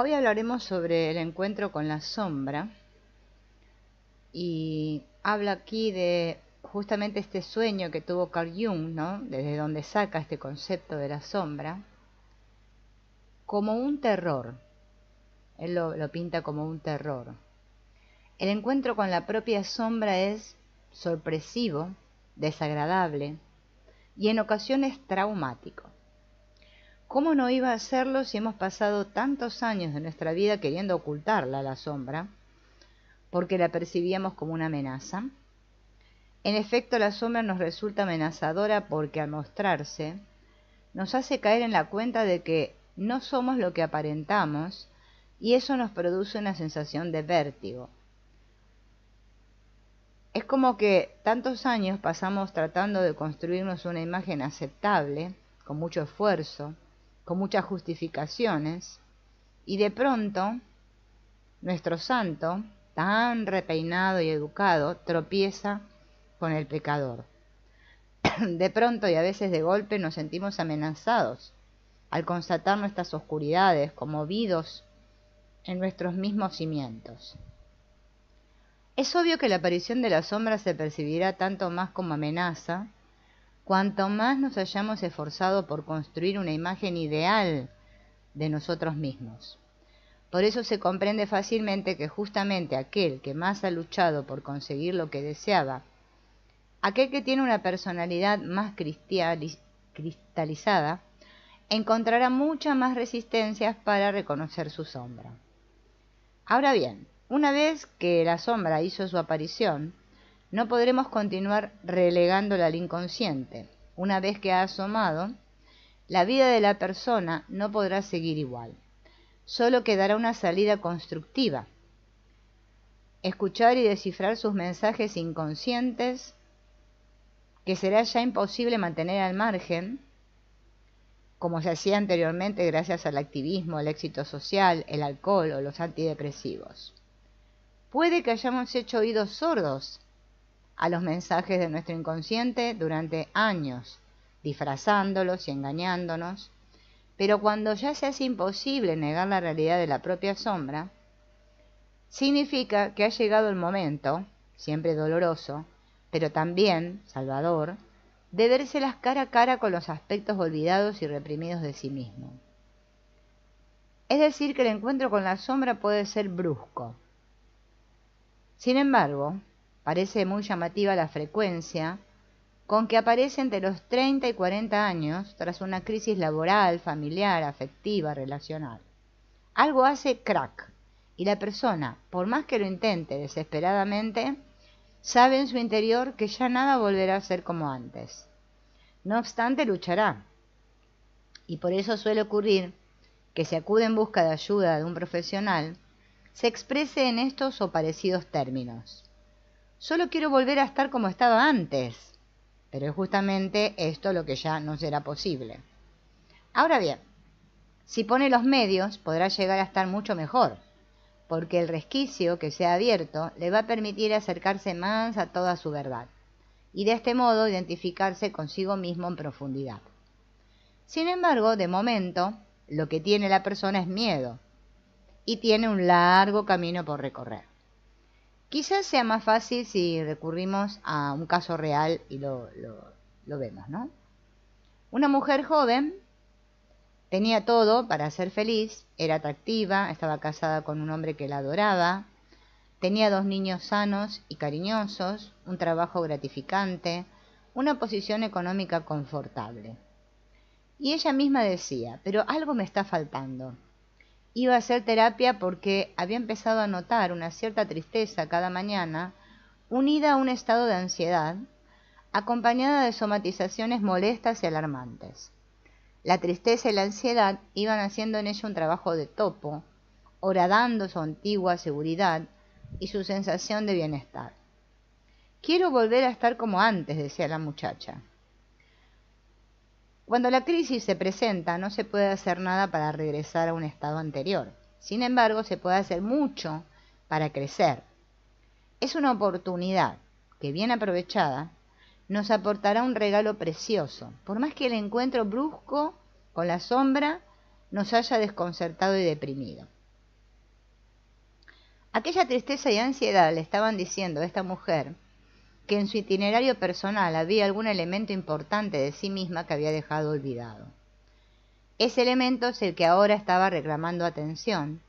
Hoy hablaremos sobre el encuentro con la sombra y habla aquí de justamente este sueño que tuvo Carl Jung, ¿no? Desde donde saca este concepto de la sombra, como un terror. Él lo pinta como un terror. El encuentro con la propia sombra es sorpresivo, desagradable y en ocasiones traumático. ¿Cómo no iba a serlo si hemos pasado tantos años de nuestra vida queriendo ocultarla, la sombra, porque la percibíamos como una amenaza? En efecto, la sombra nos resulta amenazadora porque al mostrarse, nos hace caer en la cuenta de que no somos lo que aparentamos y eso nos produce una sensación de vértigo. Es como que tantos años pasamos tratando de construirnos una imagen aceptable, con mucho esfuerzo, con muchas justificaciones, y de pronto nuestro santo, tan repeinado y educado, tropieza con el pecador. De pronto y a veces de golpe nos sentimos amenazados al constatar nuestras oscuridades, conmovidos en nuestros mismos cimientos. Es obvio que la aparición de la sombra se percibirá tanto más como amenaza, cuanto más nos hayamos esforzado por construir una imagen ideal de nosotros mismos. Por eso se comprende fácilmente que justamente aquel que más ha luchado por conseguir lo que deseaba, aquel que tiene una personalidad más cristalizada, encontrará muchas más resistencias para reconocer su sombra. Ahora bien, una vez que la sombra hizo su aparición, no podremos continuar relegándola al inconsciente. Una vez que ha asomado, la vida de la persona no podrá seguir igual. Solo quedará una salida constructiva. Escuchar y descifrar sus mensajes inconscientes, que será ya imposible mantener al margen, como se hacía anteriormente gracias al activismo, el éxito social, el alcohol o los antidepresivos. Puede que hayamos hecho oídos sordos a los mensajes de nuestro inconsciente durante años, disfrazándolos y engañándonos, pero cuando ya se hace imposible negar la realidad de la propia sombra, significa que ha llegado el momento, siempre doloroso, pero también salvador, de vérselas cara a cara con los aspectos olvidados y reprimidos de sí mismo. Es decir, que el encuentro con la sombra puede ser brusco. Sin embargo, parece muy llamativa la frecuencia con que aparece entre los 30 y 40 años tras una crisis laboral, familiar, afectiva, relacional. Algo hace crack y la persona, por más que lo intente desesperadamente, sabe en su interior que ya nada volverá a ser como antes. No obstante, luchará. Y por eso suele ocurrir que si acude en busca de ayuda de un profesional, se exprese en estos o parecidos términos. Solo quiero volver a estar como estaba antes, pero es justamente esto lo que ya no será posible. Ahora bien, si pone los medios, podrá llegar a estar mucho mejor, porque el resquicio que se ha abierto le va a permitir acercarse más a toda su verdad, y de este modo identificarse consigo mismo en profundidad. Sin embargo, de momento, lo que tiene la persona es miedo, y tiene un largo camino por recorrer. Quizás sea más fácil si recurrimos a un caso real y lo vemos, ¿no? Una mujer joven tenía todo para ser feliz, era atractiva, estaba casada con un hombre que la adoraba, tenía 2 niños sanos y cariñosos, un trabajo gratificante, una posición económica confortable. Y ella misma decía, pero algo me está faltando. Iba a hacer terapia porque había empezado a notar una cierta tristeza cada mañana, unida a un estado de ansiedad, acompañada de somatizaciones molestas y alarmantes. La tristeza y la ansiedad iban haciendo en ella un trabajo de topo, horadando su antigua seguridad y su sensación de bienestar. Quiero volver a estar como antes, decía la muchacha. Cuando la crisis se presenta, no se puede hacer nada para regresar a un estado anterior. Sin embargo, se puede hacer mucho para crecer. Es una oportunidad que, bien aprovechada, nos aportará un regalo precioso, por más que el encuentro brusco con la sombra nos haya desconcertado y deprimido. Aquella tristeza y ansiedad le estaban diciendo a esta mujer que en su itinerario personal había algún elemento importante de sí misma que había dejado olvidado. Ese elemento es el que ahora estaba reclamando atención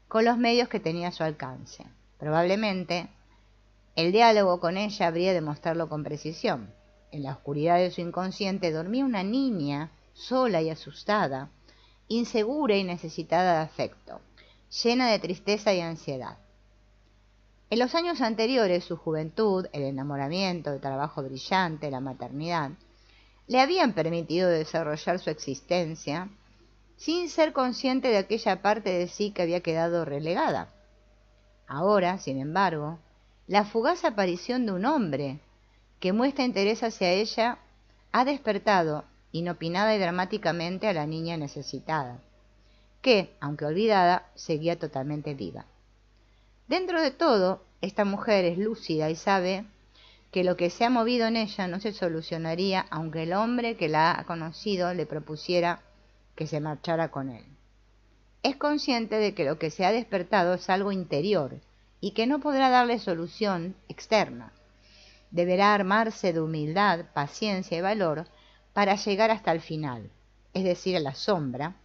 con los medios que tenía a su alcance. Probablemente el diálogo con ella habría de mostrarlo con precisión. En la oscuridad de su inconsciente dormía una niña sola y asustada, insegura y necesitada de afecto, llena de tristeza y ansiedad. En los años anteriores, su juventud, el enamoramiento, el trabajo brillante, la maternidad, le habían permitido desarrollar su existencia sin ser consciente de aquella parte de sí que había quedado relegada. Ahora, sin embargo, la fugaz aparición de un hombre que muestra interés hacia ella ha despertado inopinada y dramáticamente a la niña necesitada, que, aunque olvidada, seguía totalmente viva. Dentro de todo, esta mujer es lúcida y sabe que lo que se ha movido en ella no se solucionaría aunque el hombre que la ha conocido le propusiera que se marchara con él. Es consciente de que lo que se ha despertado es algo interior y que no podrá darle solución externa. Deberá armarse de humildad, paciencia y valor para llegar hasta el final, es decir, a la sombra,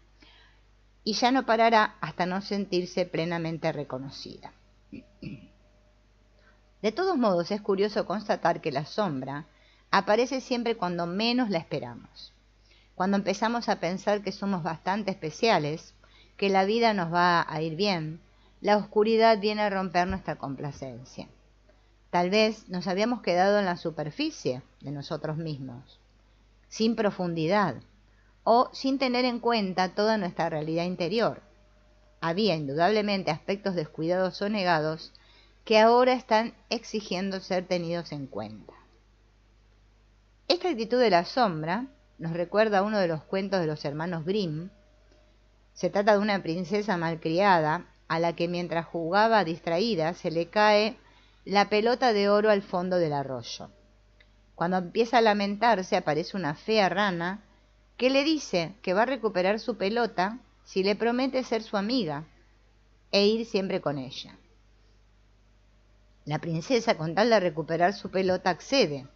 y ya no parará hasta no sentirse plenamente reconocida. De todos modos, es curioso constatar que la sombra aparece siempre cuando menos la esperamos. Cuando empezamos a pensar que somos bastante especiales, que la vida nos va a ir bien, la oscuridad viene a romper nuestra complacencia. Tal vez nos habíamos quedado en la superficie de nosotros mismos, sin profundidad o sin tener en cuenta toda nuestra realidad interior. Había indudablemente aspectos descuidados o negados que ahora están exigiendo ser tenidos en cuenta. Esta actitud de la sombra nos recuerda a uno de los cuentos de los hermanos Grimm. Se trata de una princesa malcriada a la que mientras jugaba distraída se le cae la pelota de oro al fondo del arroyo. Cuando empieza a lamentarse aparece una fea rana que le dice que va a recuperar su pelota si le promete ser su amiga e ir siempre con ella. La princesa, con tal de recuperar su pelota, accede,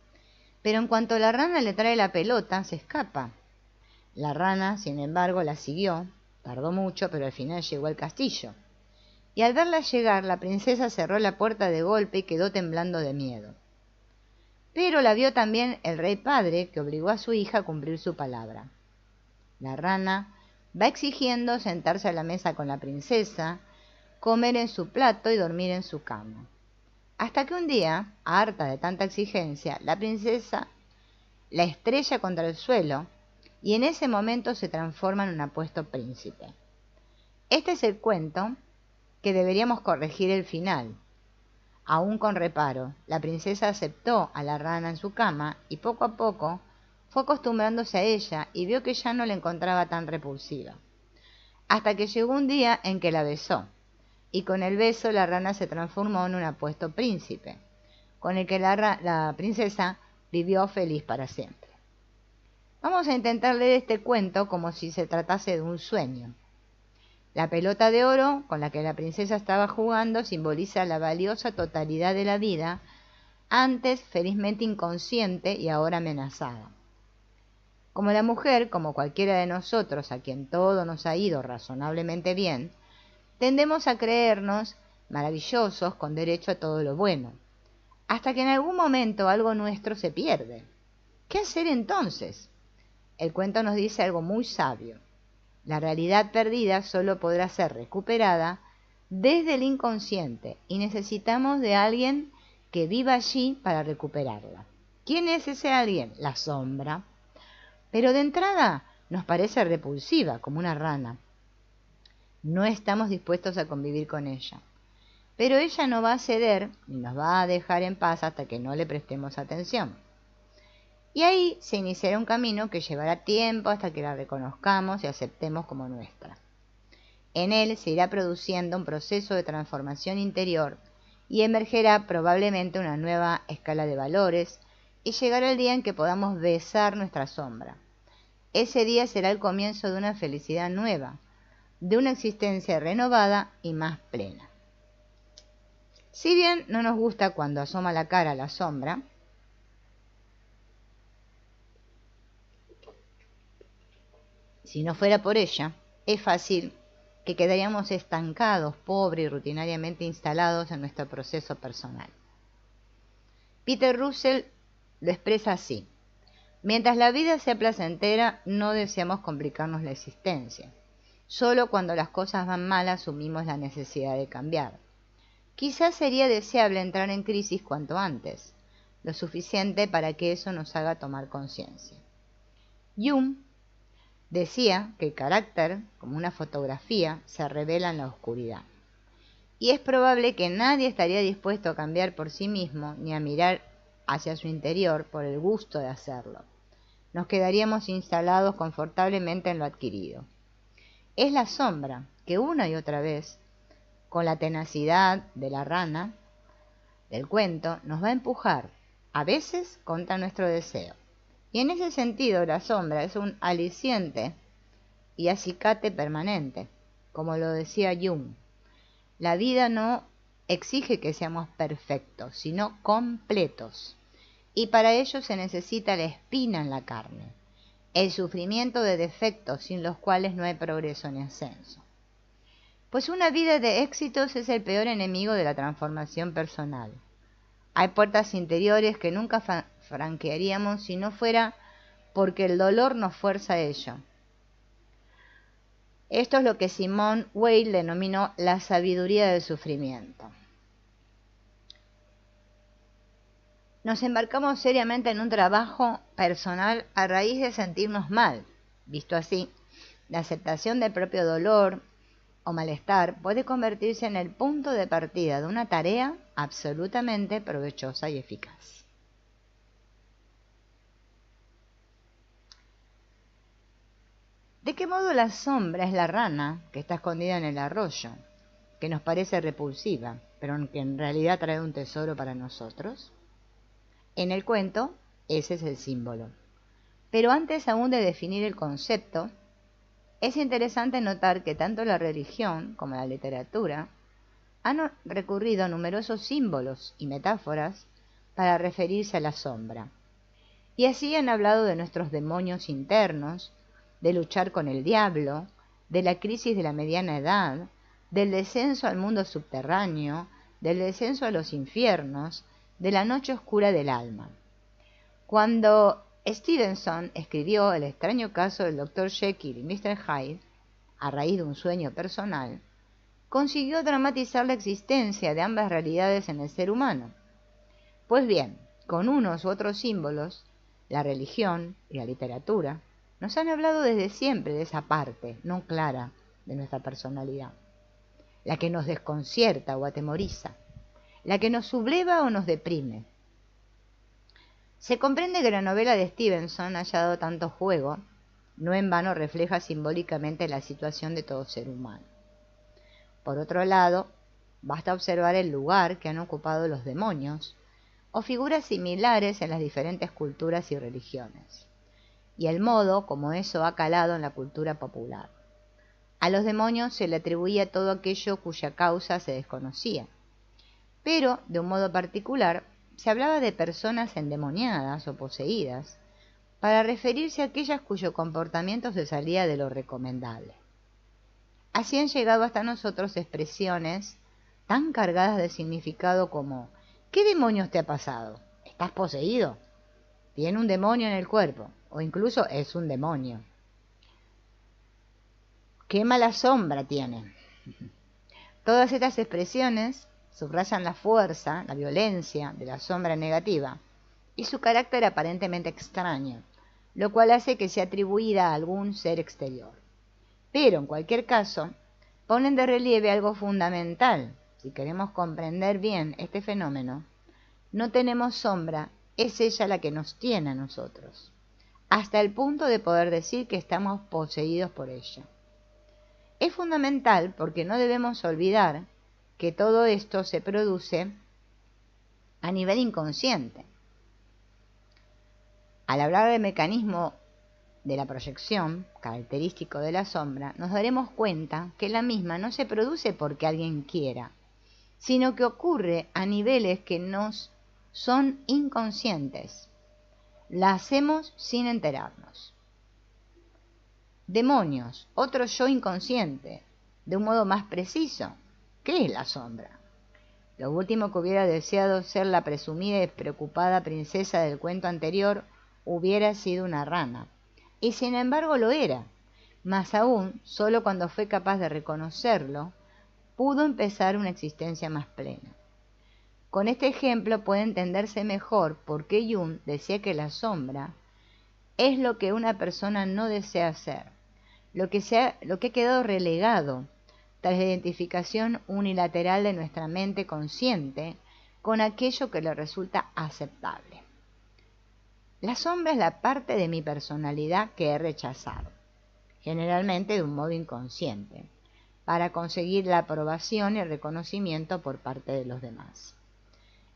pero en cuanto la rana le trae la pelota, se escapa. La rana, sin embargo, la siguió, tardó mucho, pero al final llegó al castillo. Y al verla llegar, la princesa cerró la puerta de golpe y quedó temblando de miedo. Pero la vio también el rey padre, que obligó a su hija a cumplir su palabra. La rana va exigiendo sentarse a la mesa con la princesa, comer en su plato y dormir en su cama. Hasta que un día, harta de tanta exigencia, la princesa la estrella contra el suelo y en ese momento se transforma en un apuesto príncipe. Este es el cuento que deberíamos corregir el final. Aún con reparo, la princesa aceptó a la rana en su cama y poco a poco fue acostumbrándose a ella y vio que ya no la encontraba tan repulsiva. Hasta que llegó un día en que la besó. Y con el beso la rana se transformó en un apuesto príncipe, con el que la princesa vivió feliz para siempre. Vamos a intentar leer este cuento como si se tratase de un sueño. La pelota de oro con la que la princesa estaba jugando simboliza la valiosa totalidad de la vida, antes felizmente inconsciente y ahora amenazada. Como la mujer, como cualquiera de nosotros a quien todo nos ha ido razonablemente bien, tendemos a creernos maravillosos con derecho a todo lo bueno, hasta que en algún momento algo nuestro se pierde. ¿Qué hacer entonces? El cuento nos dice algo muy sabio. La realidad perdida solo podrá ser recuperada desde el inconsciente y necesitamos de alguien que viva allí para recuperarla. ¿Quién es ese alguien? La sombra. Pero de entrada nos parece repulsiva, como una rana. No estamos dispuestos a convivir con ella. Pero ella no va a ceder ni nos va a dejar en paz hasta que no le prestemos atención. Y ahí se iniciará un camino que llevará tiempo hasta que la reconozcamos y aceptemos como nuestra. En él se irá produciendo un proceso de transformación interior y emergerá probablemente una nueva escala de valores y llegará el día en que podamos besar nuestra sombra. Ese día será el comienzo de una felicidad nueva, de una existencia renovada y más plena. Si bien no nos gusta cuando asoma la cara a la sombra, si no fuera por ella, es fácil que quedaríamos estancados, pobres y rutinariamente instalados en nuestro proceso personal. Peter Russell lo expresa así: mientras la vida sea placentera, no deseamos complicarnos la existencia. Solo cuando las cosas van mal asumimos la necesidad de cambiar. Quizás sería deseable entrar en crisis cuanto antes, lo suficiente para que eso nos haga tomar conciencia. Jung decía que el carácter, como una fotografía, se revela en la oscuridad. Y es probable que nadie estaría dispuesto a cambiar por sí mismo ni a mirar hacia su interior por el gusto de hacerlo. Nos quedaríamos instalados confortablemente en lo adquirido. Es la sombra que una y otra vez, con la tenacidad de la rana del cuento, nos va a empujar, a veces contra nuestro deseo. Y en ese sentido la sombra es un aliciente y acicate permanente, como lo decía Jung. La vida no exige que seamos perfectos, sino completos. Y para ello se necesita la espina en la carne, el sufrimiento de defectos sin los cuales no hay progreso ni ascenso. Pues una vida de éxitos es el peor enemigo de la transformación personal. Hay puertas interiores que nunca franquearíamos si no fuera porque el dolor nos fuerza a ello. Esto es lo que Simone Weil denominó la sabiduría del sufrimiento. Nos embarcamos seriamente en un trabajo personal a raíz de sentirnos mal. Visto así, la aceptación del propio dolor o malestar puede convertirse en el punto de partida de una tarea absolutamente provechosa y eficaz. ¿De qué modo la sombra es la rana que está escondida en el arroyo, que nos parece repulsiva, pero que en realidad trae un tesoro para nosotros? En el cuento, ese es el símbolo. Pero antes aún de definir el concepto, es interesante notar que tanto la religión como la literatura han recurrido a numerosos símbolos y metáforas para referirse a la sombra. Y así han hablado de nuestros demonios internos, de luchar con el diablo, de la crisis de la mediana edad, del descenso al mundo subterráneo, del descenso a los infiernos, de la noche oscura del alma. Cuando Stevenson escribió El extraño caso del Dr. Jekyll y Mr. Hyde, a raíz de un sueño personal, consiguió dramatizar la existencia de ambas realidades en el ser humano. Pues bien, con unos u otros símbolos, la religión y la literatura nos han hablado desde siempre de esa parte no clara de nuestra personalidad, la que nos desconcierta o atemoriza, la que nos subleva o nos deprime. Se comprende que la novela de Stevenson haya dado tanto juego, no en vano refleja simbólicamente la situación de todo ser humano. Por otro lado, basta observar el lugar que han ocupado los demonios o figuras similares en las diferentes culturas y religiones, y el modo como eso ha calado en la cultura popular. A los demonios se le atribuía todo aquello cuya causa se desconocía, pero, de un modo particular, se hablaba de personas endemoniadas o poseídas, para referirse a aquellas cuyo comportamiento se salía de lo recomendable. Así han llegado hasta nosotros expresiones tan cargadas de significado como ¿qué demonios te ha pasado? ¿Estás poseído? Tiene un demonio en el cuerpo, o incluso es un demonio. ¡Qué mala sombra tiene! Todas estas expresiones subrayan la fuerza, la violencia de la sombra negativa y su carácter aparentemente extraño, lo cual hace que sea atribuida a algún ser exterior. Pero, en cualquier caso, ponen de relieve algo fundamental. Si queremos comprender bien este fenómeno, no tenemos sombra, es ella la que nos tiene a nosotros, hasta el punto de poder decir que estamos poseídos por ella. Es fundamental porque no debemos olvidar que todo esto se produce a nivel inconsciente. Al hablar del mecanismo de la proyección, característico de la sombra, nos daremos cuenta que la misma no se produce porque alguien quiera, sino que ocurre a niveles que nos son inconscientes. La hacemos sin enterarnos. Demonios, otro yo inconsciente. De un modo más preciso, ¿qué es la sombra? Lo último que hubiera deseado ser la presumida y despreocupada princesa del cuento anterior hubiera sido una rana. Y sin embargo lo era. Más aún, solo cuando fue capaz de reconocerlo, pudo empezar una existencia más plena. Con este ejemplo puede entenderse mejor por qué Jung decía que la sombra es lo que una persona no desea ser, lo que ha quedado relegado tras la identificación unilateral de nuestra mente consciente con aquello que le resulta aceptable. La sombra es la parte de mi personalidad que he rechazado, generalmente de un modo inconsciente, para conseguir la aprobación y el reconocimiento por parte de los demás.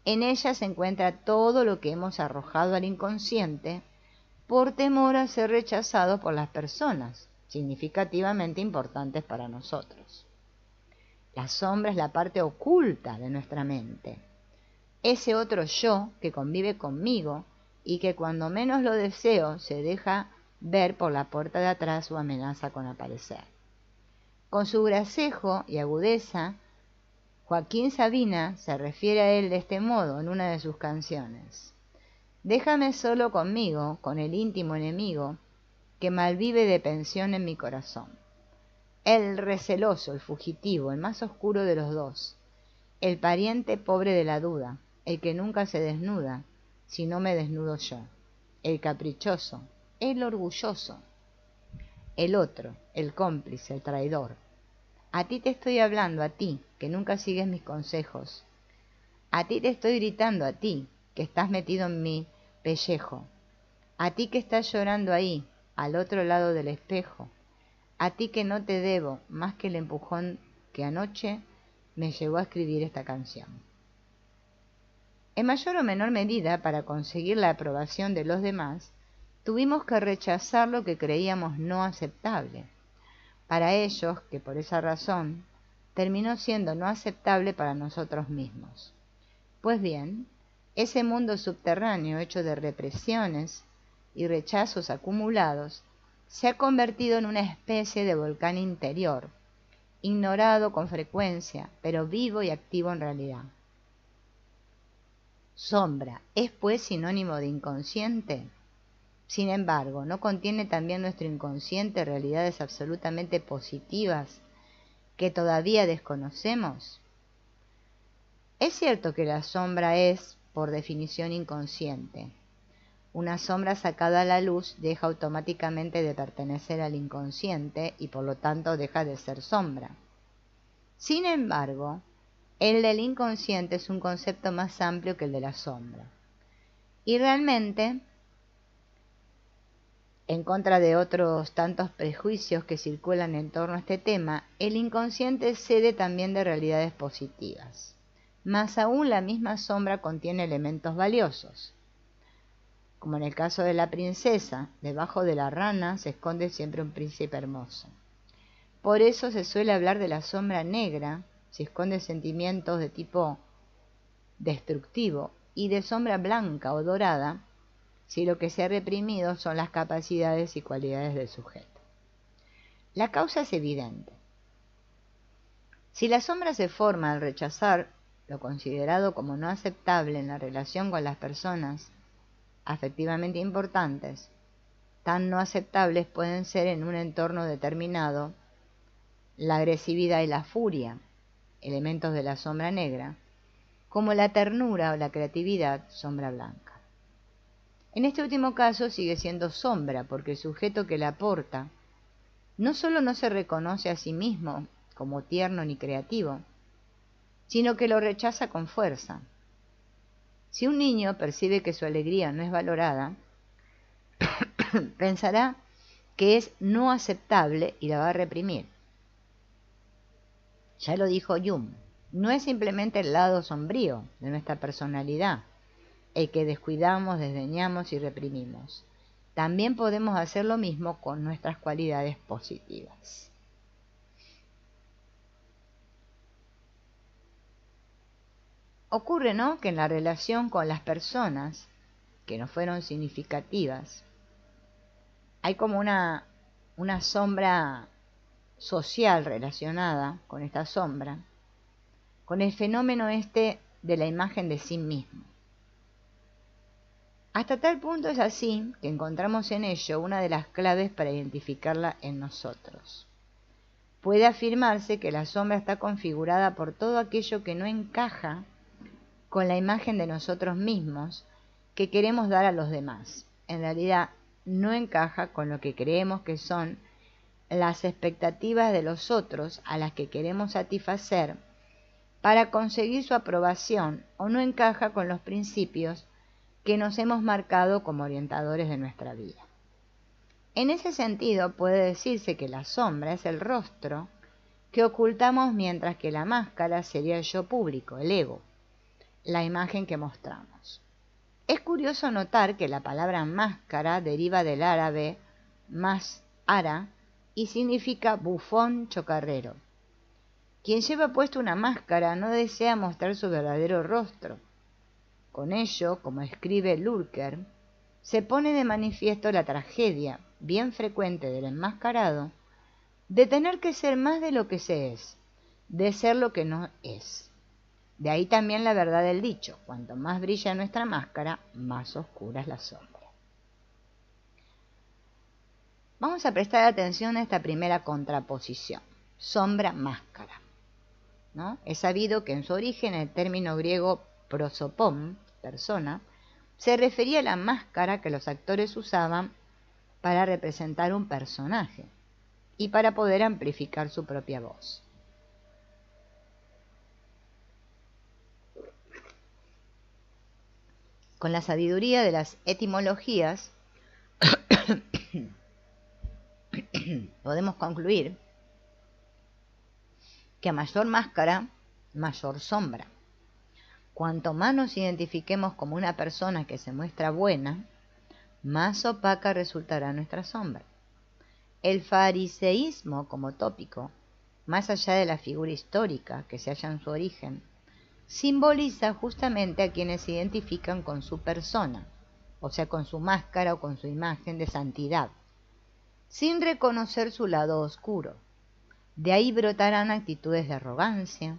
En ella se encuentra todo lo que hemos arrojado al inconsciente por temor a ser rechazados por las personas significativamente importantes para nosotros. La sombra es la parte oculta de nuestra mente, ese otro yo que convive conmigo y que cuando menos lo deseo se deja ver por la puerta de atrás o amenaza con aparecer. Con su gracejo y agudeza, Joaquín Sabina se refiere a él de este modo en una de sus canciones: déjame solo conmigo, con el íntimo enemigo, que malvive de pensión en mi corazón. El receloso, el fugitivo, el más oscuro de los dos, el pariente pobre de la duda, el que nunca se desnuda, si no me desnudo yo, el caprichoso, el orgulloso, el otro, el cómplice, el traidor. A ti te estoy hablando, a ti, que nunca sigues mis consejos. A ti te estoy gritando, a ti, que estás metido en mi pellejo. A ti que estás llorando ahí, al otro lado del espejo. A ti que no te debo más que el empujón que anoche me llevó a escribir esta canción. En mayor o menor medida, para conseguir la aprobación de los demás, tuvimos que rechazar lo que creíamos no aceptable. Para ellos, que por esa razón terminó siendo no aceptable para nosotros mismos. Pues bien, ese mundo subterráneo hecho de represiones y rechazos acumulados se ha convertido en una especie de volcán interior, ignorado con frecuencia, pero vivo y activo en realidad. Sombra, ¿es pues sinónimo de inconsciente? Sin embargo, ¿no contiene también nuestro inconsciente realidades absolutamente positivas que todavía desconocemos? Es cierto que la sombra es, por definición, inconsciente. Una sombra sacada a la luz deja automáticamente de pertenecer al inconsciente y por lo tanto deja de ser sombra. Sin embargo, el del inconsciente es un concepto más amplio que el de la sombra. Y realmente, en contra de otros tantos prejuicios que circulan en torno a este tema, el inconsciente cede también de realidades positivas. Más aún, la misma sombra contiene elementos valiosos. Como en el caso de la princesa, debajo de la rana se esconde siempre un príncipe hermoso. Por eso se suele hablar de la sombra negra, si esconde sentimientos de tipo destructivo, y de sombra blanca o dorada, si lo que se ha reprimido son las capacidades y cualidades del sujeto. La causa es evidente. Si la sombra se forma al rechazar lo considerado como no aceptable en la relación con las personas afectivamente importantes, tan no aceptables pueden ser en un entorno determinado la agresividad y la furia, elementos de la sombra negra, como la ternura o la creatividad, sombra blanca. En este último caso sigue siendo sombra, porque el sujeto que la aporta no solo no se reconoce a sí mismo como tierno ni creativo, sino que lo rechaza con fuerza. Si un niño percibe que su alegría no es valorada, pensará que es no aceptable y la va a reprimir. Ya lo dijo Jung, no es simplemente el lado sombrío de nuestra personalidad el que descuidamos, desdeñamos y reprimimos. También podemos hacer lo mismo con nuestras cualidades positivas. Ocurre, ¿no?, que en la relación con las personas que no fueron significativas, hay como una sombra social relacionada con esta sombra, con el fenómeno este de la imagen de sí mismo. Hasta tal punto es así que encontramos en ello una de las claves para identificarla en nosotros. Puede afirmarse que la sombra está configurada por todo aquello que no encaja con la imagen de nosotros mismos que queremos dar a los demás. En realidad, no encaja con lo que creemos que son las expectativas de los otros a las que queremos satisfacer para conseguir su aprobación, o no encaja con los principios que nos hemos marcado como orientadores de nuestra vida. En ese sentido, puede decirse que la sombra es el rostro que ocultamos, mientras que la máscara sería el yo público, el ego, la imagen que mostramos. Es curioso notar que la palabra máscara deriva del árabe mas'ara y significa bufón chocarrero. Quien lleva puesto una máscara no desea mostrar su verdadero rostro. Con ello, como escribe Lurker, se pone de manifiesto la tragedia bien frecuente del enmascarado de tener que ser más de lo que se es, de ser lo que no es. De ahí también la verdad del dicho: cuanto más brilla nuestra máscara, más oscura es la sombra. Vamos a prestar atención a esta primera contraposición, sombra-máscara, ¿no? Es sabido que en su origen el término griego prosopon, persona, se refería a la máscara que los actores usaban para representar un personaje y para poder amplificar su propia voz. Con la sabiduría de las etimologías podemos concluir que a mayor máscara, mayor sombra. Cuanto más nos identifiquemos como una persona que se muestra buena, más opaca resultará nuestra sombra. El fariseísmo como tópico, más allá de la figura histórica que se halla en su origen, simboliza justamente a quienes se identifican con su persona, o sea, con su máscara o con su imagen de santidad, sin reconocer su lado oscuro. De ahí brotarán actitudes de arrogancia,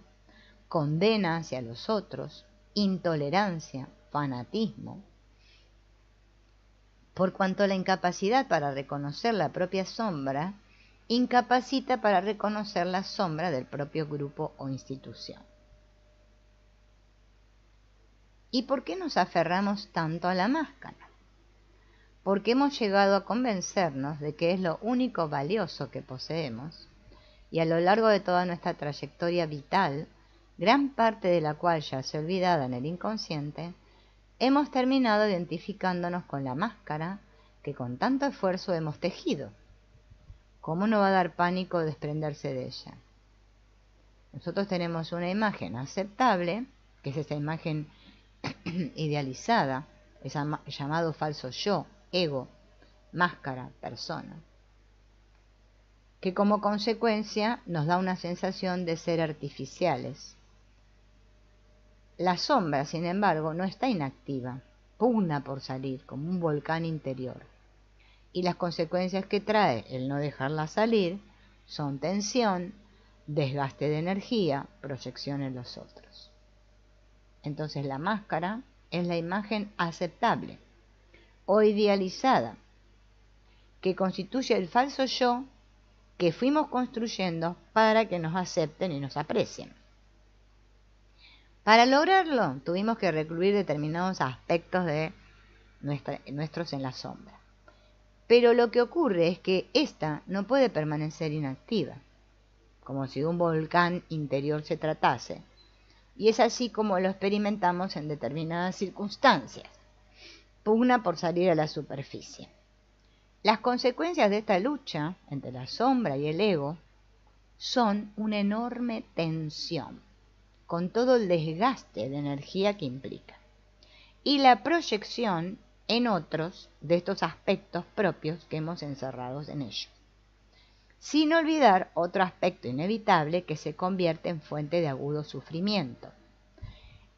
condena hacia los otros, intolerancia, fanatismo, por cuanto la incapacidad para reconocer la propia sombra incapacita para reconocer la sombra del propio grupo o institución. ¿Y por qué nos aferramos tanto a la máscara? Porque hemos llegado a convencernos de que es lo único valioso que poseemos, y a lo largo de toda nuestra trayectoria vital, gran parte de la cual ya se olvidada en el inconsciente, hemos terminado identificándonos con la máscara que con tanto esfuerzo hemos tejido. ¿Cómo no va a dar pánico desprenderse de ella? Nosotros tenemos una imagen aceptable, que es esa imagen idealizada, es llamado falso yo, ego, máscara, persona, que como consecuencia nos da una sensación de ser artificiales. La sombra, sin embargo, no está inactiva, pugna por salir como un volcán interior, y las consecuencias que trae el no dejarla salir son tensión, desgaste de energía, proyección en los otros. Entonces la máscara es la imagen aceptable o idealizada que constituye el falso yo que fuimos construyendo para que nos acepten y nos aprecien. Para lograrlo tuvimos que recluir determinados aspectos de nuestros en la sombra. Pero lo que ocurre es que ésta no puede permanecer inactiva, como si de un volcán interior se tratase, y es así como lo experimentamos en determinadas circunstancias. Pugna por salir a la superficie. Las consecuencias de esta lucha entre la sombra y el ego son una enorme tensión, con todo el desgaste de energía que implica, y la proyección en otros de estos aspectos propios que hemos encerrado en ellos, sin olvidar otro aspecto inevitable que se convierte en fuente de agudo sufrimiento,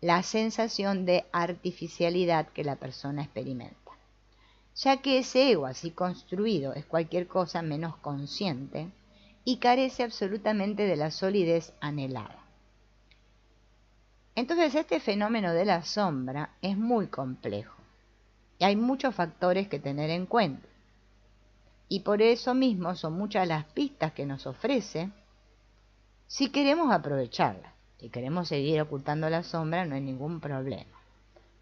la sensación de artificialidad que la persona experimenta, ya que ese ego así construido es cualquier cosa menos consciente y carece absolutamente de la solidez anhelada. Entonces este fenómeno de la sombra es muy complejo y hay muchos factores que tener en cuenta. Y por eso mismo son muchas las pistas que nos ofrece si queremos aprovecharla. Si queremos seguir ocultando la sombra no hay ningún problema.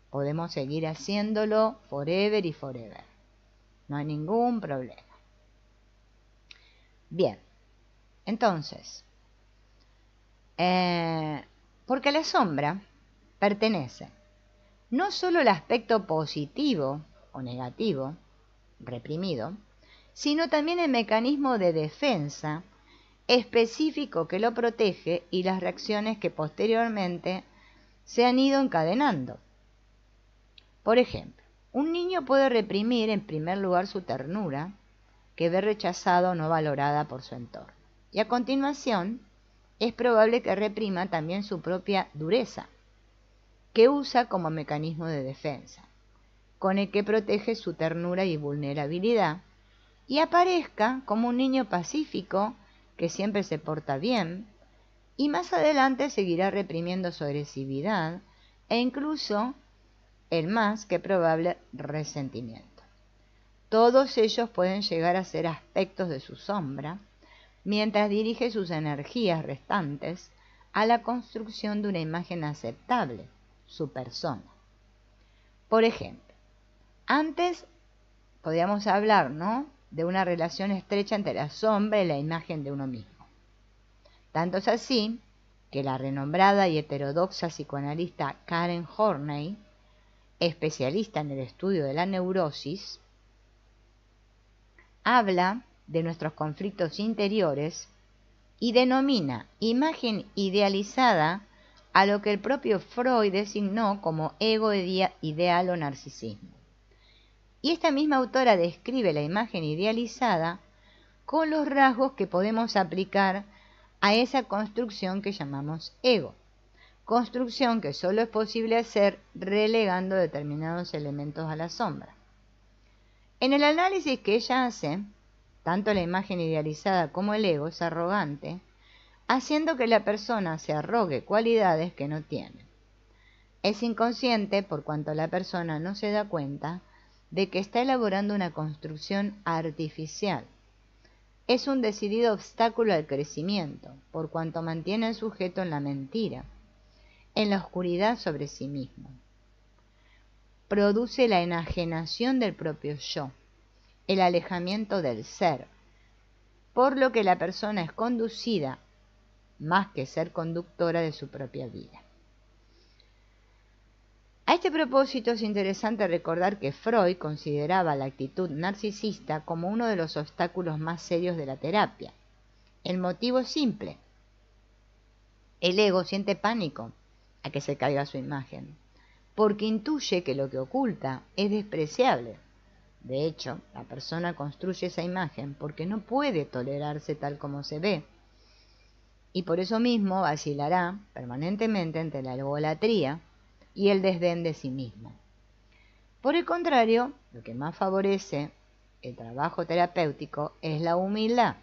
Podemos seguir haciéndolo forever y forever. No hay ningún problema. Bien, entonces, porque la sombra pertenece no solo al aspecto positivo o negativo, reprimido, sino también el mecanismo de defensa específico que lo protege y las reacciones que posteriormente se han ido encadenando. Por ejemplo, un niño puede reprimir en primer lugar su ternura, que ve rechazada o no valorada por su entorno. Y a continuación, es probable que reprima también su propia dureza, que usa como mecanismo de defensa, con el que protege su ternura y vulnerabilidad, y aparezca como un niño pacífico que siempre se porta bien, y más adelante seguirá reprimiendo su agresividad e incluso el más que probable resentimiento. Todos ellos pueden llegar a ser aspectos de su sombra, mientras dirige sus energías restantes a la construcción de una imagen aceptable, su persona. Por ejemplo, antes podríamos hablar, ¿no?, de una relación estrecha entre la sombra y la imagen de uno mismo. Tanto es así que la renombrada y heterodoxa psicoanalista Karen Horney, especialista en el estudio de la neurosis, habla de nuestros conflictos interiores y denomina imagen idealizada a lo que el propio Freud designó como ego ideal o narcisismo. Y esta misma autora describe la imagen idealizada con los rasgos que podemos aplicar a esa construcción que llamamos ego, construcción que solo es posible hacer relegando determinados elementos a la sombra. En el análisis que ella hace, tanto la imagen idealizada como el ego es arrogante, haciendo que la persona se arrogue cualidades que no tiene. Es inconsciente por cuanto la persona no se da cuenta de que está elaborando una construcción artificial. Es un decidido obstáculo al crecimiento, por cuanto mantiene al sujeto en la mentira, en la oscuridad sobre sí mismo. Produce la enajenación del propio yo, el alejamiento del ser, por lo que la persona es conducida más que ser conductora de su propia vida. A este propósito es interesante recordar que Freud consideraba la actitud narcisista como uno de los obstáculos más serios de la terapia. El motivo es simple. El ego siente pánico a que se caiga su imagen, porque intuye que lo que oculta es despreciable. De hecho, la persona construye esa imagen porque no puede tolerarse tal como se ve, y por eso mismo vacilará permanentemente entre la egolatría y el desdén de sí mismo. Por el contrario, lo que más favorece el trabajo terapéutico es la humildad,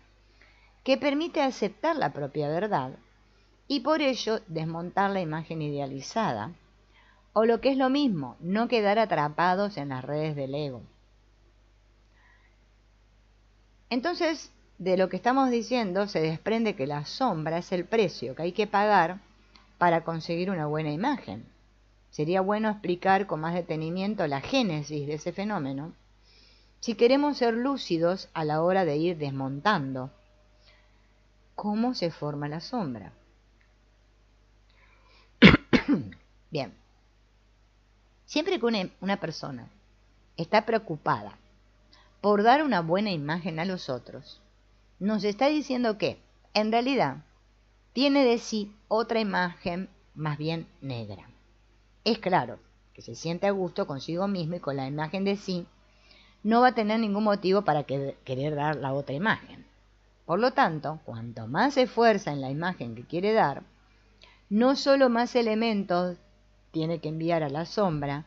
que permite aceptar la propia verdad y por ello desmontar la imagen idealizada, o lo que es lo mismo, no quedar atrapados en las redes del ego. Entonces, de lo que estamos diciendo se desprende que la sombra es el precio que hay que pagar para conseguir una buena imagen. Sería bueno explicar con más detenimiento la génesis de ese fenómeno, si queremos ser lúcidos a la hora de ir desmontando cómo se forma la sombra. Bien, siempre que una persona está preocupada por dar una buena imagen a los otros, nos está diciendo que, en realidad, tiene de sí otra imagen más bien negra. Es claro que se siente a gusto consigo mismo y con la imagen de sí, no va a tener ningún motivo para querer dar la otra imagen. Por lo tanto, cuanto más se esfuerza en la imagen que quiere dar, no solo más elementos tiene que enviar a la sombra,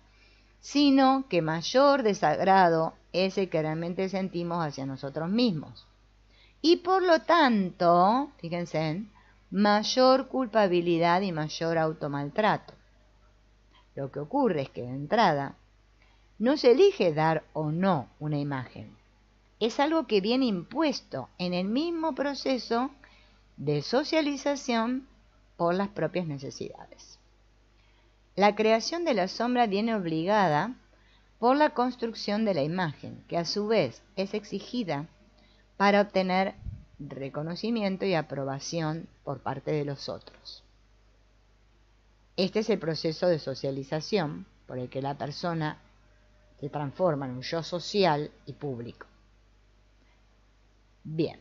sino que mayor desagrado es el que realmente sentimos hacia nosotros mismos. Y por lo tanto, fíjense, mayor culpabilidad y mayor automaltrato. Lo que ocurre es que de entrada no se elige dar o no una imagen. Es algo que viene impuesto en el mismo proceso de socialización por las propias necesidades. La creación de la sombra viene obligada por la construcción de la imagen, que a su vez es exigida para obtener reconocimiento y aprobación por parte de los otros. Este es el proceso de socialización por el que la persona se transforma en un yo social y público. Bien,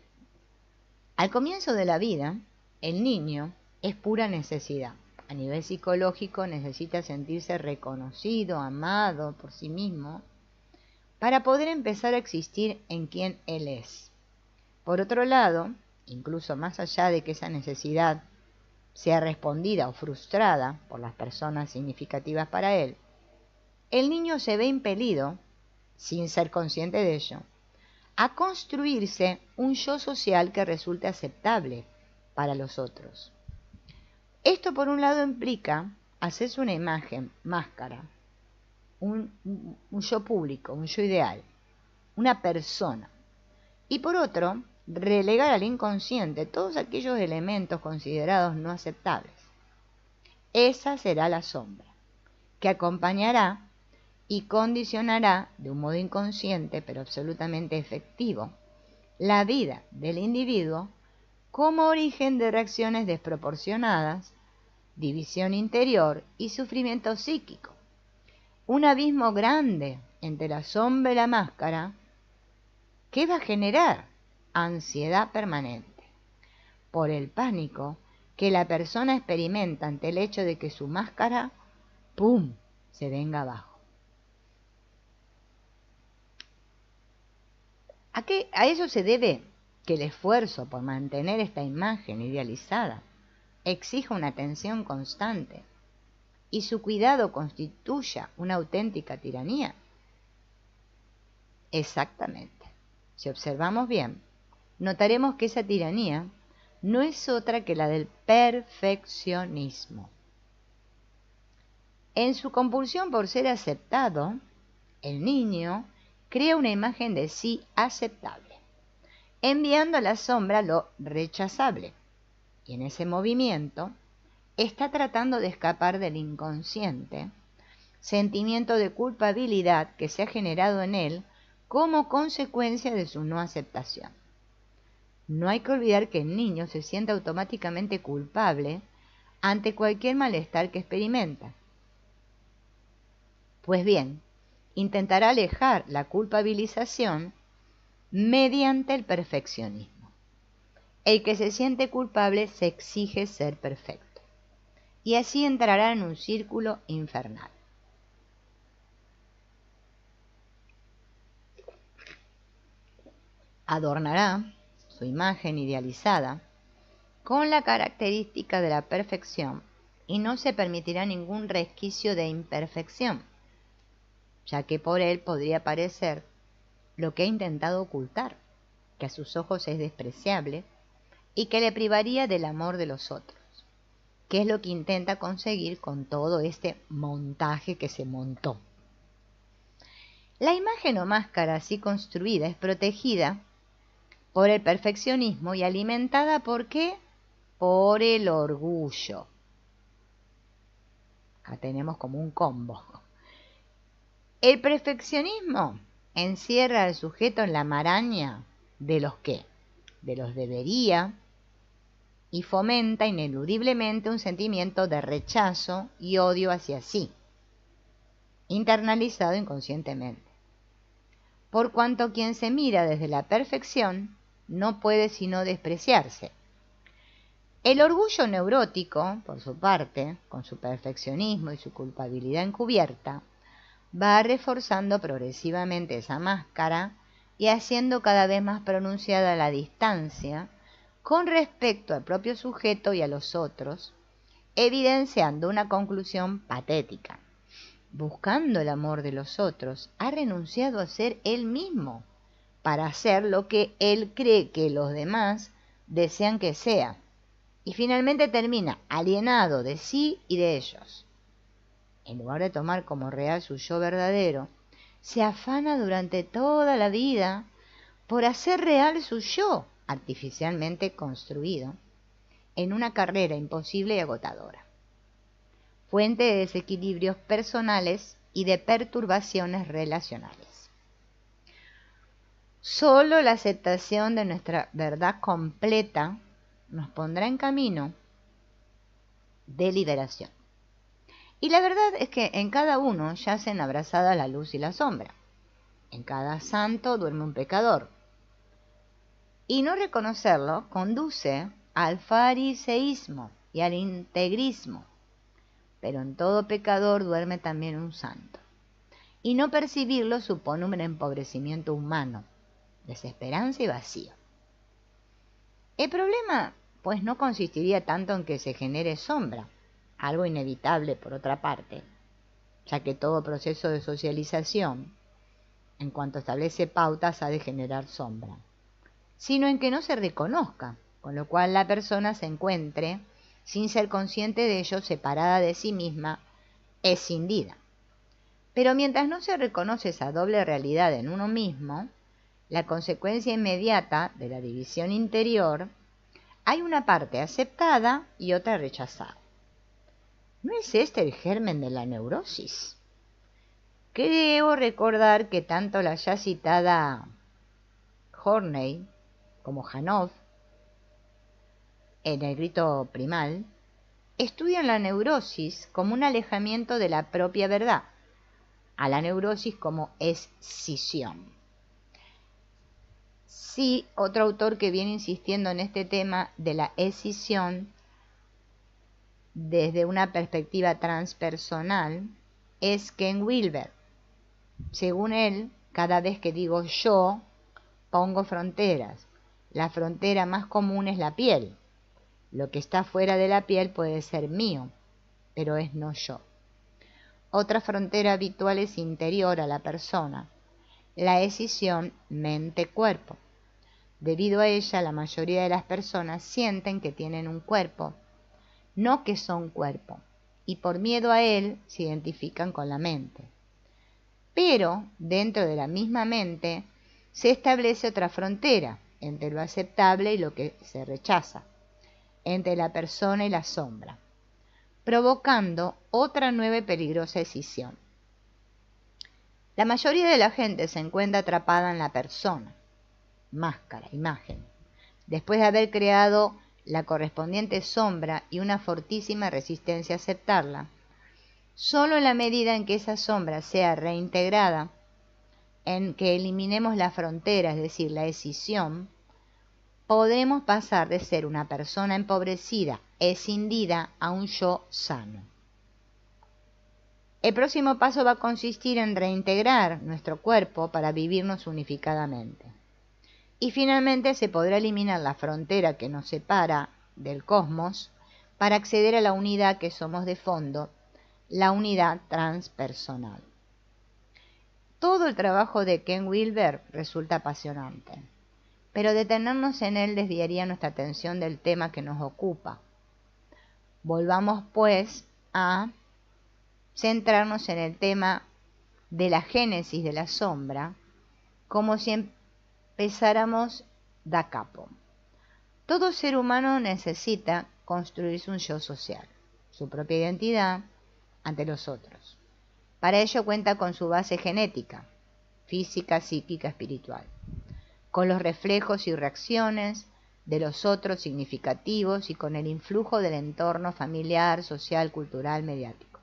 al comienzo de la vida, el niño es pura necesidad. A nivel psicológico necesita sentirse reconocido, amado por sí mismo, para poder empezar a existir en quien él es. Por otro lado, incluso más allá de que esa necesidad sea respondida o frustrada por las personas significativas para él, el niño se ve impelido, sin ser consciente de ello, a construirse un yo social que resulte aceptable para los otros. Esto por un lado implica hacerse una imagen, máscara, un yo público, un yo ideal, una persona. Y por otro, relegar al inconsciente todos aquellos elementos considerados no aceptables. Esa será la sombra, que acompañará y condicionará de un modo inconsciente, pero absolutamente efectivo, la vida del individuo como origen de reacciones desproporcionadas, división interior y sufrimiento psíquico. Un abismo grande entre la sombra y la máscara que va a generar ansiedad permanente por el pánico que la persona experimenta ante el hecho de que su máscara, ¡pum!, se venga abajo. A eso se debe que el esfuerzo por mantener esta imagen idealizada exija una atención constante y su cuidado constituya una auténtica tiranía. Exactamente. Si observamos bien, notaremos que esa tiranía no es otra que la del perfeccionismo. En su compulsión por ser aceptado, el niño crea una imagen de sí aceptable, enviando a la sombra lo rechazable. Y en ese movimiento está tratando de escapar del inconsciente sentimiento de culpabilidad que se ha generado en él como consecuencia de su no aceptación. No hay que olvidar que el niño se siente automáticamente culpable ante cualquier malestar que experimenta. Pues bien, intentará alejar la culpabilización mediante el perfeccionismo. El que se siente culpable se exige ser perfecto, y así entrará en un círculo infernal. Adornará su imagen idealizada con la característica de la perfección y no se permitirá ningún resquicio de imperfección, ya que por él podría parecer lo que ha intentado ocultar, que a sus ojos es despreciable y que le privaría del amor de los otros, que es lo que intenta conseguir con todo este montaje que se montó. La imagen o máscara así construida es protegida por el perfeccionismo y alimentada ¿por qué? Por el orgullo. Acá tenemos como un combo. El perfeccionismo encierra al sujeto en la maraña de los qué, de los debería, y fomenta ineludiblemente un sentimiento de rechazo y odio hacia sí, internalizado inconscientemente. Por cuanto quien se mira desde la perfección no puede sino despreciarse. El orgullo neurótico, por su parte, con su perfeccionismo y su culpabilidad encubierta, va reforzando progresivamente esa máscara y haciendo cada vez más pronunciada la distancia con respecto al propio sujeto y a los otros, evidenciando una conclusión patética. Buscando el amor de los otros, ha renunciado a ser él mismo para hacer lo que él cree que los demás desean que sea, y finalmente termina alienado de sí y de ellos. En lugar de tomar como real su yo verdadero, se afana durante toda la vida por hacer real su yo artificialmente construido en una carrera imposible y agotadora, fuente de desequilibrios personales y de perturbaciones relacionales. Solo la aceptación de nuestra verdad completa nos pondrá en camino de liberación. Y la verdad es que en cada uno yacen abrazadas la luz y la sombra. En cada santo duerme un pecador. Y no reconocerlo conduce al fariseísmo y al integrismo. Pero en todo pecador duerme también un santo. Y no percibirlo supone un empobrecimiento humano, desesperanza y vacío. El problema, pues, no consistiría tanto en que se genere sombra, algo inevitable por otra parte, ya que todo proceso de socialización, en cuanto establece pautas, ha de generar sombra, sino en que no se reconozca, con lo cual la persona se encuentre, sin ser consciente de ello, separada de sí misma, escindida. Pero mientras no se reconoce esa doble realidad en uno mismo, la consecuencia inmediata de la división interior, hay una parte aceptada y otra rechazada. ¿No es este el germen de la neurosis? Creo recordar que tanto la ya citada Horney como Janov, en el grito primal, estudian la neurosis como un alejamiento de la propia verdad, a la neurosis como escisión. Sí, otro autor que viene insistiendo en este tema de la escisión desde una perspectiva transpersonal es Ken Wilber. Según él, cada vez que digo yo, pongo fronteras. La frontera más común es la piel. Lo que está fuera de la piel puede ser mío, pero es no yo. Otra frontera habitual es interior a la persona, la escisión mente-cuerpo. Debido a ella, la mayoría de las personas sienten que tienen un cuerpo, no que son cuerpo, y por miedo a él se identifican con la mente. Pero dentro de la misma mente se establece otra frontera entre lo aceptable y lo que se rechaza, entre la persona y la sombra, provocando otra nueva y peligrosa escisión. La mayoría de la gente se encuentra atrapada en la persona, máscara, imagen, después de haber creado la correspondiente sombra y una fortísima resistencia a aceptarla. Solo en la medida en que esa sombra sea reintegrada, en que eliminemos la frontera, es decir, la escisión, podremos pasar de ser una persona empobrecida, escindida, a un yo sano. El próximo paso va a consistir en reintegrar nuestro cuerpo para vivirnos unificadamente. Y finalmente se podrá eliminar la frontera que nos separa del cosmos para acceder a la unidad que somos de fondo, la unidad transpersonal. Todo el trabajo de Ken Wilber resulta apasionante, pero detenernos en él desviaría nuestra atención del tema que nos ocupa. Volvamos, pues, a centrarnos en el tema de la génesis de la sombra, como si empezáramos da capo. Todo ser humano necesita construirse un yo social, su propia identidad ante los otros. Para ello cuenta con su base genética, física, psíquica, espiritual, con los reflejos y reacciones de los otros significativos y con el influjo del entorno familiar, social, cultural, mediático.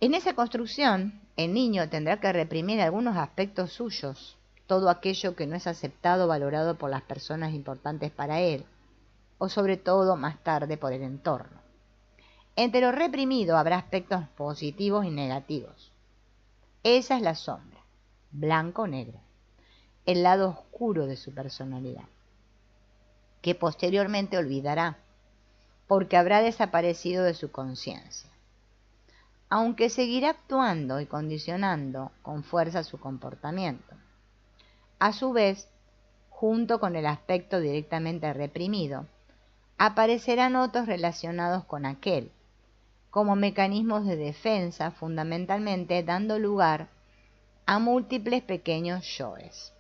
En esa construcción, el niño tendrá que reprimir algunos aspectos suyos, todo aquello que no es aceptado o valorado por las personas importantes para él, o sobre todo más tarde por el entorno. Entre lo reprimido habrá aspectos positivos y negativos. Esa es la sombra, blanco o negro, el lado oscuro de su personalidad, que posteriormente olvidará, porque habrá desaparecido de su conciencia, aunque seguirá actuando y condicionando con fuerza su comportamiento. A su vez, junto con el aspecto directamente reprimido, aparecerán otros relacionados con aquel, como mecanismos de defensa, fundamentalmente dando lugar a múltiples pequeños yoes.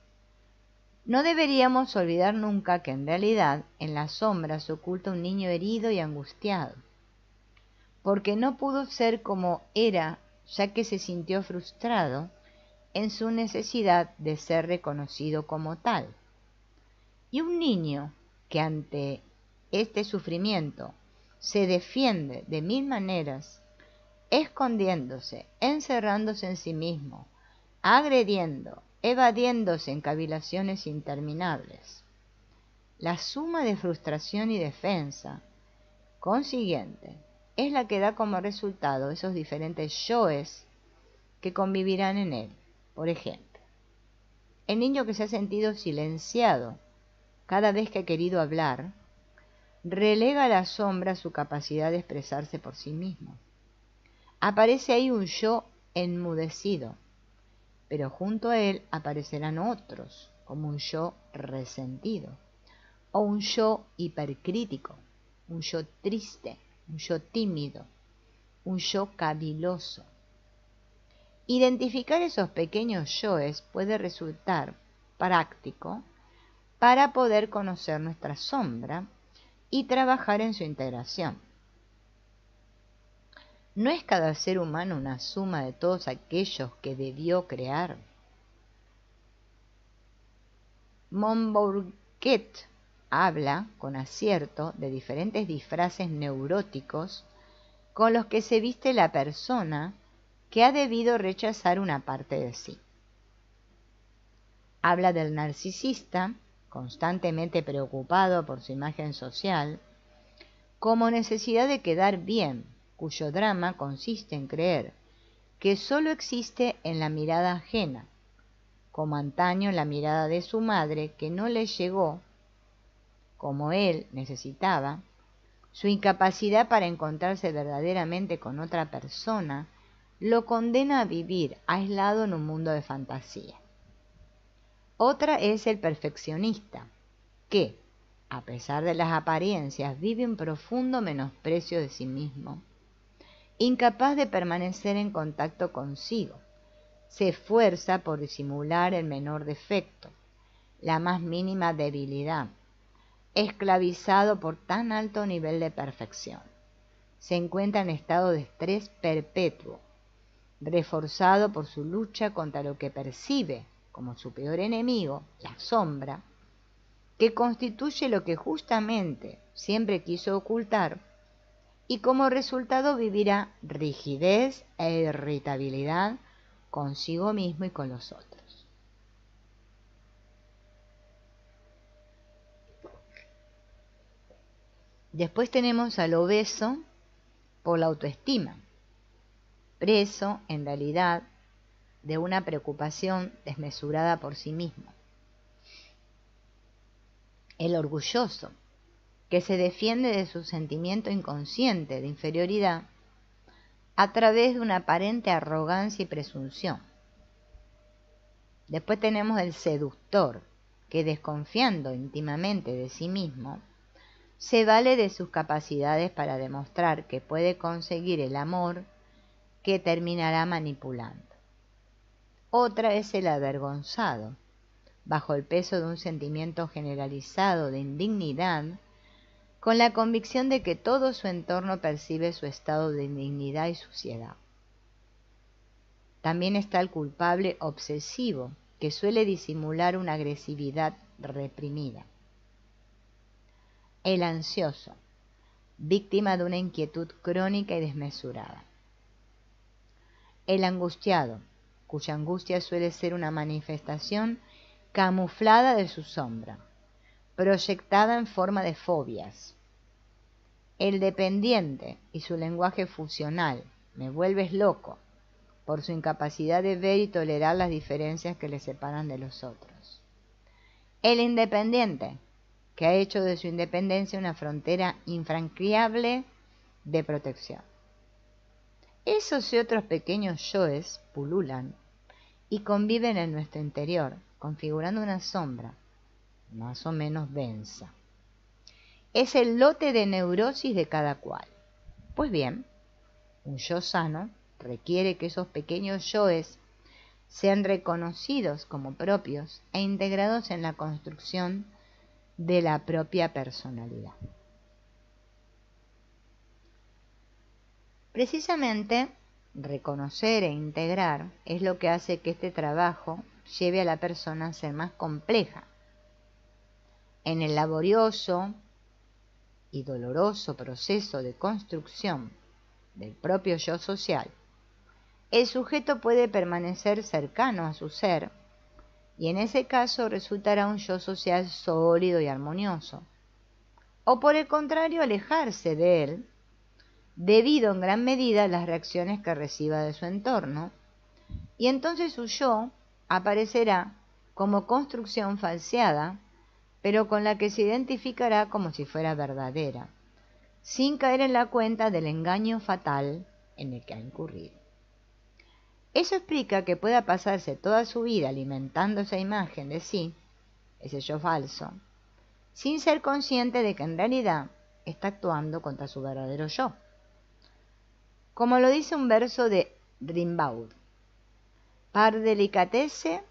No deberíamos olvidar nunca que en realidad en la sombra se oculta un niño herido y angustiado, porque no pudo ser como era, ya que se sintió frustrado en su necesidad de ser reconocido como tal. Y un niño que ante este sufrimiento se defiende de mil maneras, escondiéndose, encerrándose en sí mismo, agrediendo, evadiéndose en cavilaciones interminables. La suma de frustración y defensa, consiguiente, es la que da como resultado esos diferentes yoes que convivirán en él. Por ejemplo, el niño que se ha sentido silenciado cada vez que ha querido hablar, relega a la sombra su capacidad de expresarse por sí mismo. Aparece ahí un yo enmudecido, pero junto a él aparecerán otros, como un yo resentido, o un yo hipercrítico, un yo triste, un yo tímido, un yo caviloso. Identificar esos pequeños yoes puede resultar práctico para poder conocer nuestra sombra y trabajar en su integración. ¿No es cada ser humano una suma de todos aquellos que debió crear? Monbourget habla con acierto de diferentes disfraces neuróticos con los que se viste la persona que ha debido rechazar una parte de sí. Habla del narcisista, constantemente preocupado por su imagen social, como necesidad de quedar bien, cuyo drama consiste en creer que sólo existe en la mirada ajena, como antaño en la mirada de su madre que no le llegó, como él necesitaba, su incapacidad para encontrarse verdaderamente con otra persona lo condena a vivir aislado en un mundo de fantasía. Otra es el perfeccionista, que, a pesar de las apariencias, vive un profundo menosprecio de sí mismo, incapaz de permanecer en contacto consigo. Se esfuerza por disimular el menor defecto, la más mínima debilidad, esclavizado por tan alto nivel de perfección. Se encuentra en estado de estrés perpetuo, reforzado por su lucha contra lo que percibe como su peor enemigo, la sombra, que constituye lo que justamente siempre quiso ocultar, y como resultado vivirá rigidez e irritabilidad consigo mismo y con los otros. Después tenemos al obeso por la autoestima, preso en realidad de una preocupación desmesurada por sí mismo. El orgulloso, que se defiende de su sentimiento inconsciente de inferioridad a través de una aparente arrogancia y presunción. Después tenemos el seductor, que desconfiando íntimamente de sí mismo, se vale de sus capacidades para demostrar que puede conseguir el amor que terminará manipulando. Otra es el avergonzado, bajo el peso de un sentimiento generalizado de indignidad, con la convicción de que todo su entorno percibe su estado de indignidad y suciedad. También está el culpable obsesivo, que suele disimular una agresividad reprimida. El ansioso, víctima de una inquietud crónica y desmesurada. El angustiado, cuya angustia suele ser una manifestación camuflada de su sombra, proyectada en forma de fobias. El dependiente y su lenguaje fusional, me vuelves loco, por su incapacidad de ver y tolerar las diferencias que le separan de los otros. El independiente, que ha hecho de su independencia una frontera infranqueable de protección. Esos y otros pequeños yoes pululan y conviven en nuestro interior, configurando una sombra más o menos densa. Es el lote de neurosis de cada cual. Pues bien, un yo sano requiere que esos pequeños yoes sean reconocidos como propios e integrados en la construcción de la propia personalidad. Precisamente, reconocer e integrar es lo que hace que este trabajo lleve a la persona a ser más compleja. En el laborioso y doloroso proceso de construcción del propio yo social, el sujeto puede permanecer cercano a su ser y en ese caso resultará un yo social sólido y armonioso, o por el contrario alejarse de él debido en gran medida a las reacciones que reciba de su entorno, y entonces su yo aparecerá como construcción falseada, pero con la que se identificará como si fuera verdadera, sin caer en la cuenta del engaño fatal en el que ha incurrido. Eso explica que pueda pasarse toda su vida alimentando esa imagen de sí, ese yo falso, sin ser consciente de que en realidad está actuando contra su verdadero yo. Como lo dice un verso de Rimbaud: par delicatesse,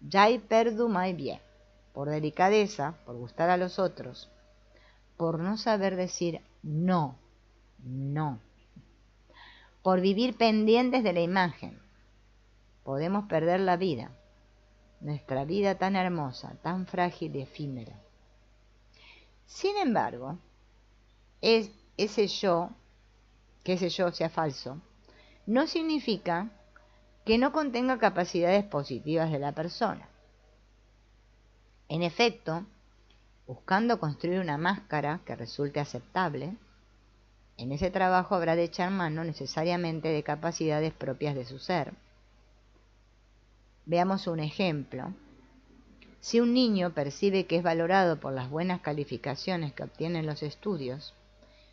j'ai perdu my bien. Por delicadeza, por gustar a los otros, por no saber decir no, no, por vivir pendientes de la imagen, podemos perder la vida, nuestra vida tan hermosa, tan frágil y efímera. Sin embargo, que ese yo sea falso, no significa que no contenga capacidades positivas de la persona. En efecto, buscando construir una máscara que resulte aceptable, en ese trabajo habrá de echar mano necesariamente de capacidades propias de su ser. Veamos un ejemplo. Si un niño percibe que es valorado por las buenas calificaciones que obtiene en los estudios,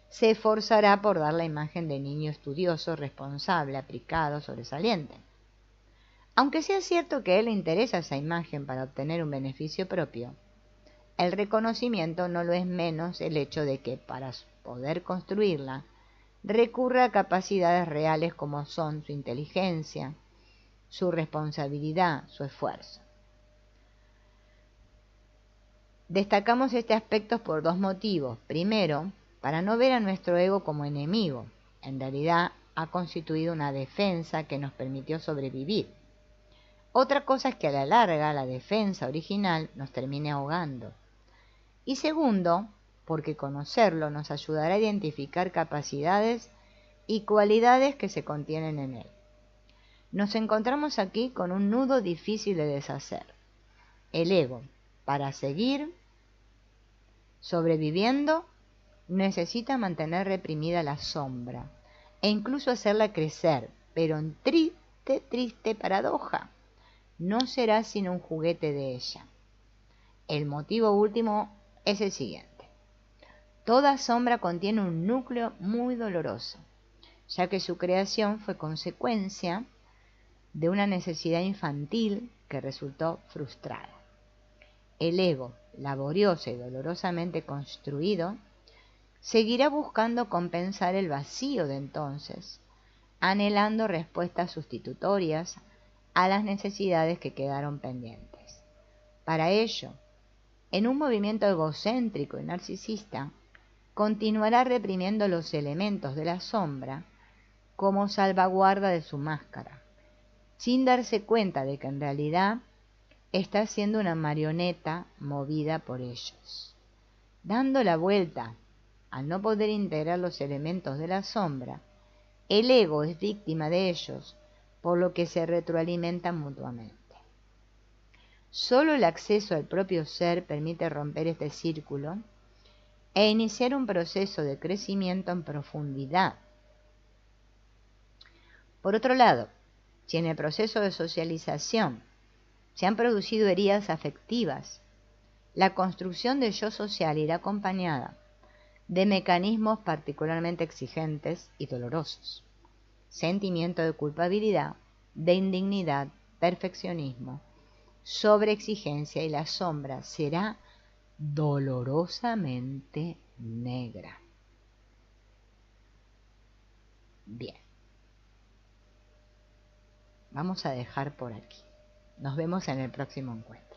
se esforzará por dar la imagen de niño estudioso, responsable, aplicado, sobresaliente. Aunque sea cierto que a él le interesa esa imagen para obtener un beneficio propio, el reconocimiento no lo es menos el hecho de que para poder construirla recurra a capacidades reales como son su inteligencia, su responsabilidad, su esfuerzo. Destacamos este aspecto por dos motivos. Primero, para no ver a nuestro ego como enemigo. En realidad, ha constituido una defensa que nos permitió sobrevivir. Otra cosa es que a la larga la defensa original nos termine ahogando. Y segundo, porque conocerlo nos ayudará a identificar capacidades y cualidades que se contienen en él. Nos encontramos aquí con un nudo difícil de deshacer. El ego, para seguir sobreviviendo, necesita mantener reprimida la sombra e incluso hacerla crecer, pero en triste paradoja, no será sino un juguete de ella. El motivo último es el siguiente. Toda sombra contiene un núcleo muy doloroso, ya que su creación fue consecuencia de una necesidad infantil que resultó frustrada. El ego, laborioso y dolorosamente construido, seguirá buscando compensar el vacío de entonces, anhelando respuestas sustitutorias a las necesidades que quedaron pendientes. Para ello, en un movimiento egocéntrico y narcisista, continuará reprimiendo los elementos de la sombra como salvaguarda de su máscara, sin darse cuenta de que en realidad está siendo una marioneta movida por ellos. Dando la vuelta, al no poder integrar los elementos de la sombra, el ego es víctima de ellos, por lo que se retroalimentan mutuamente. Solo el acceso al propio ser permite romper este círculo e iniciar un proceso de crecimiento en profundidad. Por otro lado, si en el proceso de socialización se han producido heridas afectivas La construcción del yo social irá acompañada de mecanismos particularmente exigentes y dolorosos. Sentimiento de culpabilidad, de indignidad, perfeccionismo, sobreexigencia, y la sombra será dolorosamente negra. Bien, vamos a dejar por aquí. Nos vemos en el próximo encuentro.